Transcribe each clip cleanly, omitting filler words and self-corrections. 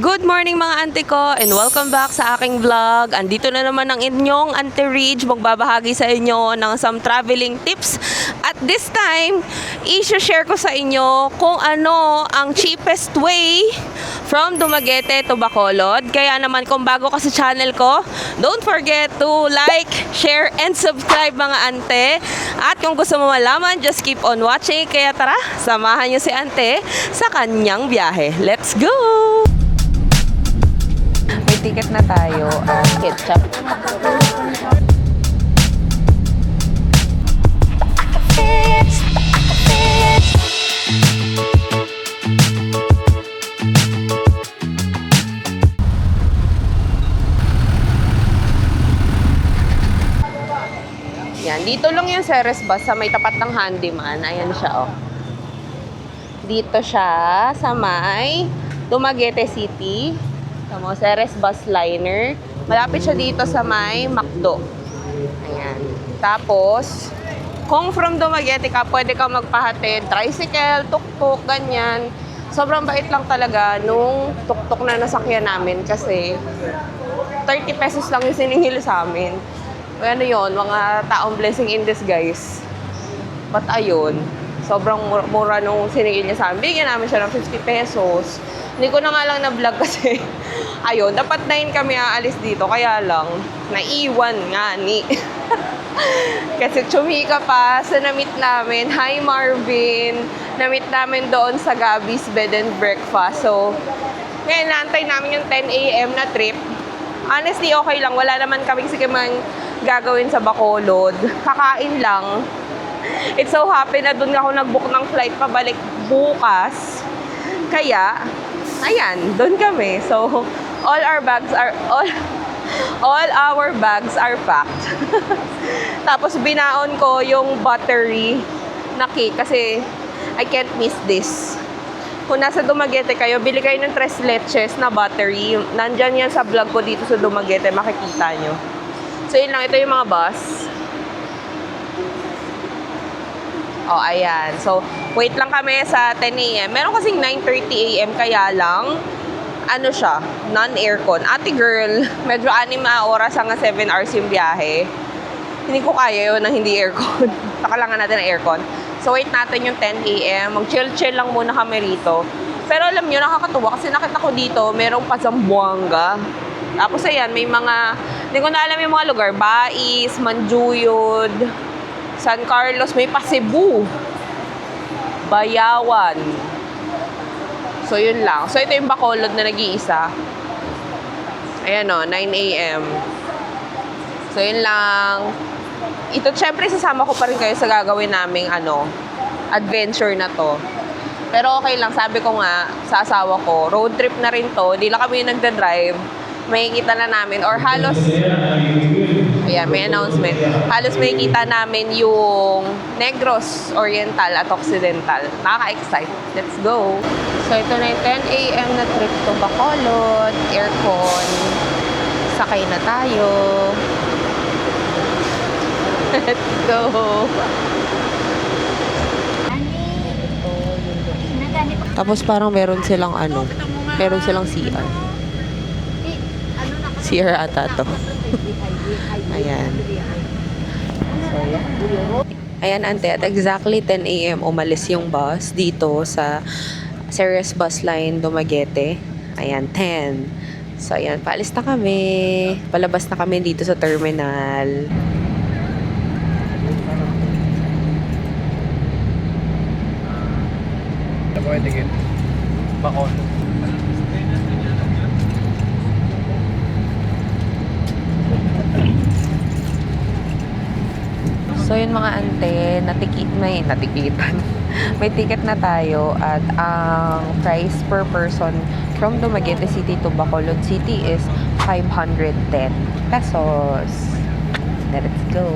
Good morning mga auntie ko and welcome back sa aking vlog. Andito na naman ang inyong Auntie Ridge magbabahagi sa inyo ng some traveling tips. At this time, i-share ko sa inyo kung ano ang cheapest way from Dumaguete to Bacolod. Kaya naman kung bago ka sa channel ko, don't forget to like, share, and subscribe mga ante. At kung gusto mo malaman, just keep on watching. Kaya tara, samahan niyo si ante sa kanyang biyahe. Let's go! May ticket na tayo at ketchup. Yan, dito lang yung Ceres bus sa may tapat ng handyman. Ayan siya, oh. Dito siya sa may Dumaguete City. Tama, Ceres bus liner. Malapit siya dito sa may McDo. Ayan. Tapos, kung from Dumaguete ka, pwede ka magpahatid, tricycle, tuk-tuk, ganyan. Sobrang bait lang talaga nung tuk-tuk na nasakyan namin kasi 30 pesos lang yung siningil sa amin. Ano yun, mga taong blessing in disguise. But ayun, sobrang mura nung sinigil niya sa amin. Bigyan namin siya ng 50 pesos. Hindi ko na nga lang na-vlog kasi, ayun, dapat 9 kami aalis dito. Kaya lang, naiwan nga ni. Kasi chumika pa sa na-meet namin. Hi Marvin! Na-meet namin doon sa Gabby's Bed and Breakfast. So, ngayon, naantay namin yung 10 a.m. na trip. Honestly, okay lang. Wala naman kaming sikamang gagawin sa Bacolod. Kakain lang. It so happen na doon ako nag-book ng flight pabalik bukas. Kaya, ayan, doon kami. So, all our bags are packed. Tapos binaon ko yung buttery na cake kasi I can't miss this. Kung nasa Dumaguete kayo, bili kayo ng 3 leches na buttery. Nandyan yan sa vlog ko dito sa Dumaguete, makikita nyo. So, yun lang. Ito yung mga bus. Oh, ayan. So, wait lang kami sa 10 a.m. Meron kasing 9:30 a.m. kaya lang, ano siya, non-aircon. Ate girl, medyo 6 na oras hanggang 7 hours yung biyahe. Hindi ko kaya yun ng hindi aircon. Nakalangan natin ng aircon. So, wait natin yung 10 a.m. Mag-chill-chill lang muna kami rito. Pero alam nyo, nakakatuwa kasi nakita ko dito, merong Pasambuanga. Tapos ayan, may mga, hindi ko na alam yung mga lugar. Bais, Manjuyod, San Carlos, may pa Cebu, Bayawan. So, yun lang. So, ito yung Bacolod na nag-iisa. Ayan o, 9 a.m. So, yun lang. Ito, syempre, sasama ko pa rin kayo sa gagawin naming, adventure na to. Pero okay lang, sabi ko nga, sa asawa ko, road trip na rin to. Di lang kami nagda-drive. Makikita na namin, or halos, ayan, may announcement. Halos makikita namin yung Negros, Oriental at Occidental. Nakaka-excite. Let's go! So, ito na yung 10 a.m. na trip to Bacolod. Aircon. Sakay na tayo. Let's go! Tapos parang meron silang meron silang CR. CR ata to. Ayan. So, yeah. Ayan, ante. At exactly 10 a.m. umalis yung bus dito sa Ceres Bus Line, Dumaguete. Ayan, 10. So, ayan. Paalis na kami. Palabas na kami dito sa terminal. Ticket. Bacolod. So yun mga ante, natikitan. May ticket na tayo at ang price per person from Dumaguete City to Bacolod City is 510 pesos. Let's go.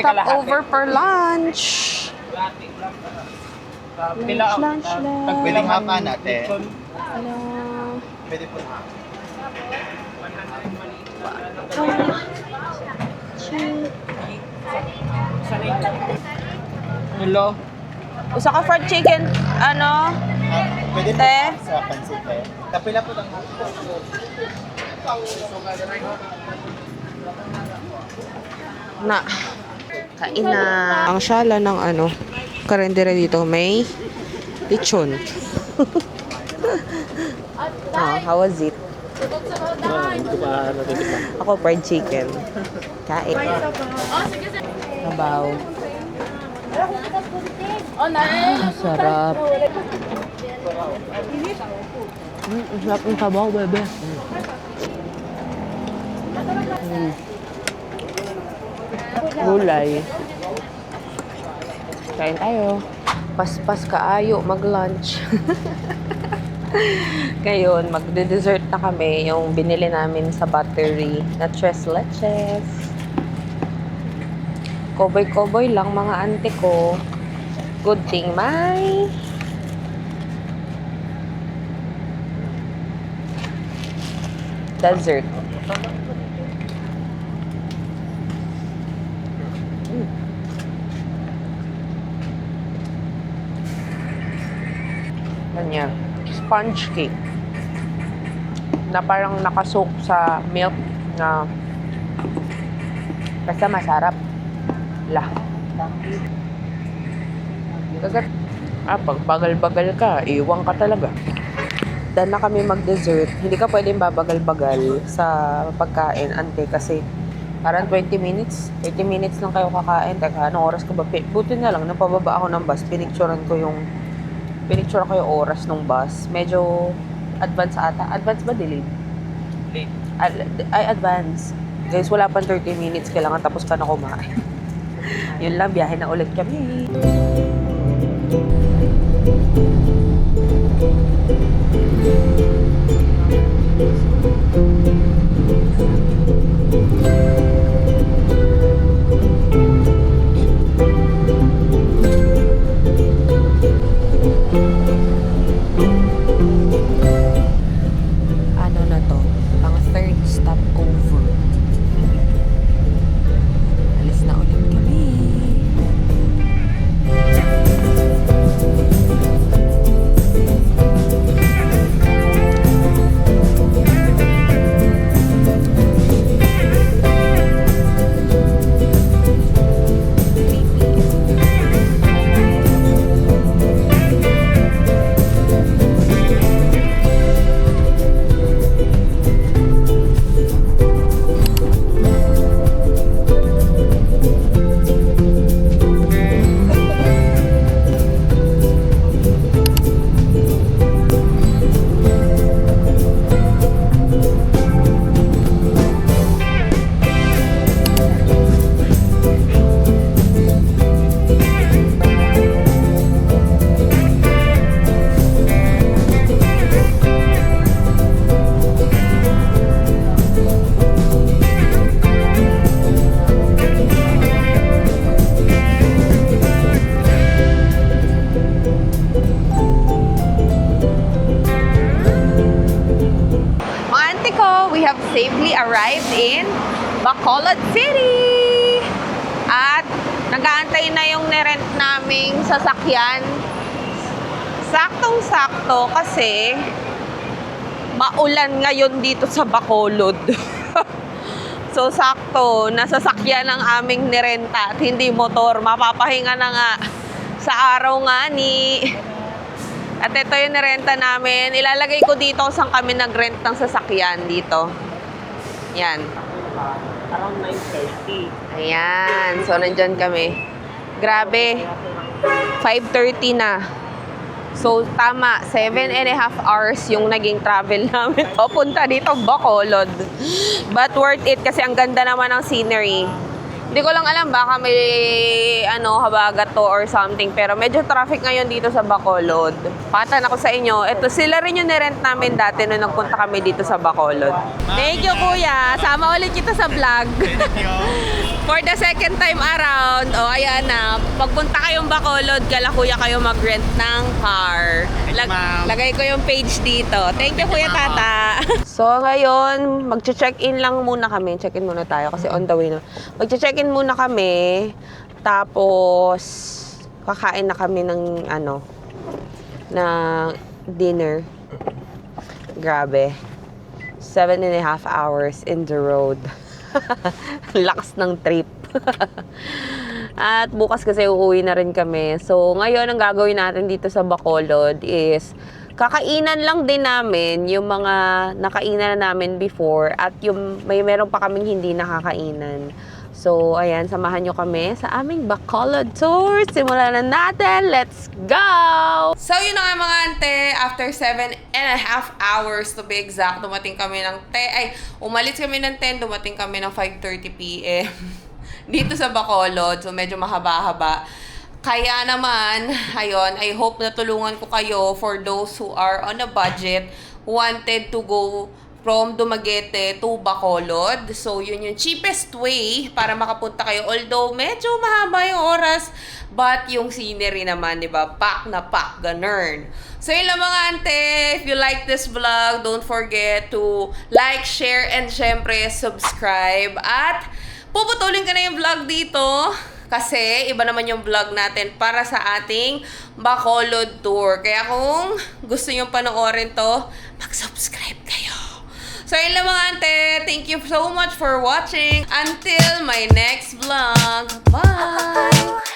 stopover for lunch. Lunch. Pwedeng hapa natin. Hello. Pwede po hapa. Hello. Usa ka fried chicken, ano? Pwede po Te? sa pansit eh. Kapila po lang hapa. Na. Kain na. Ang sala ng ano, karendere dito may lechon. How was it? Ako fried chicken. Kain. Sabaw. Sarap. Sarap ng sabaw, bebe. Gulay. Kain tayo. Paspas kaayo mag-lunch. Ngayon, magde-dessert na kami. Yung binili namin sa battery na tres leches. Koboy-koboy lang mga ante ko. Good thing may dessert. Ganyan. Sponge cake. Na parang nakasok sa milk na basta masarap. Lah. Kagat. Pag bagal-bagal ka, iwang ka talaga. Dan na kami mag-dessert. Hindi ka pwedeng babagal-bagal sa pagkain, ante, kasi parang 20 minutes. 30 minutes lang kayo kakain. Teka, anong oras ka ba? Buti na lang, napababa ako ng bus. Pinicturean ko yung oras ng bus. Medyo advance ata. Advance ba? Delayed? Late. Ay, advance. Guys, wala pang 30 minutes. Kailangan tapos ka na kumain. Yun lang, biyahe na ulit kami. Ano na to? Pang third stopover. Alis na ulit kami. We have safely arrived in Bacolod City. At nag-aantay na yung nirent naming sasakyan. Saktong-sakto kasi maulan ngayon dito sa Bacolod. So sakto, nasasakyan ang aming nirenta at hindi motor. Mapapahinga na nga sa araw nga ni. At ito yung nirenta namin. Ilalagay ko dito saan kami nag-rent ng sasakyan dito. Yan. Around 9:30. Ayan. So, nandyan kami. Grabe. 5:30 na. So, tama. 7.5 hours yung naging travel namin. Papunta dito, Bacolod. But worth it kasi ang ganda naman ng scenery. Hindi ko lang alam, baka may habagat to or something. Pero medyo traffic ngayon dito sa Bacolod. Patan ako sa inyo. Ito, sila rin yung nirent namin dati nung nagpunta kami dito sa Bacolod. Thank you, kuya. Sama ulit kita sa vlog. For the second time around, ayan na, pagpunta kayong Bacolod, kala kuya kayo mag-rent ng car. Ma'am. Lagay ko yung page dito. Thank you, Kuya Tata. So, ngayon, mag-check-in lang muna kami. Check-in muna tayo kasi on the way na. Mag-check-in muna kami. Tapos, kakain na kami ng, ng dinner. Grabe. 7.5 hours in the road. Lakas ng trip. At bukas kasi uuwi na rin kami. So, ngayon ang gagawin natin dito sa Bacolod is kakainan lang din namin yung mga nakainan na namin before at yung meron pa kaming hindi nakakainan. So, ayan, samahan nyo kami sa aming Bacolod tour. Simulan na natin. Let's go! So, yun na nga mga ante. After 7.5 hours to be exact, dumating kami ng umalis kami ng 10, dumating kami ng 5:30 p.m. dito sa Bacolod. So, medyo mahaba-haba. Kaya naman, ayun, I hope na tulungan ko kayo for those who are on a budget, wanted to go from Dumaguete to Bacolod. So, yun yung cheapest way para makapunta kayo. Although, medyo mahaba yung oras, but yung scenery naman, di ba? Pack na pack, ganun. So, yun lang mga ante. If you like this vlog, don't forget to like, share, and syempre, subscribe. At, puputulin ka na yung vlog dito. Kasi, iba naman yung vlog natin para sa ating Bacolod tour. Kaya kung gusto nyo panoorin to, mag-subscribe kayo. So, yun lang mga ante. Thank you so much for watching. Until my next vlog. Bye!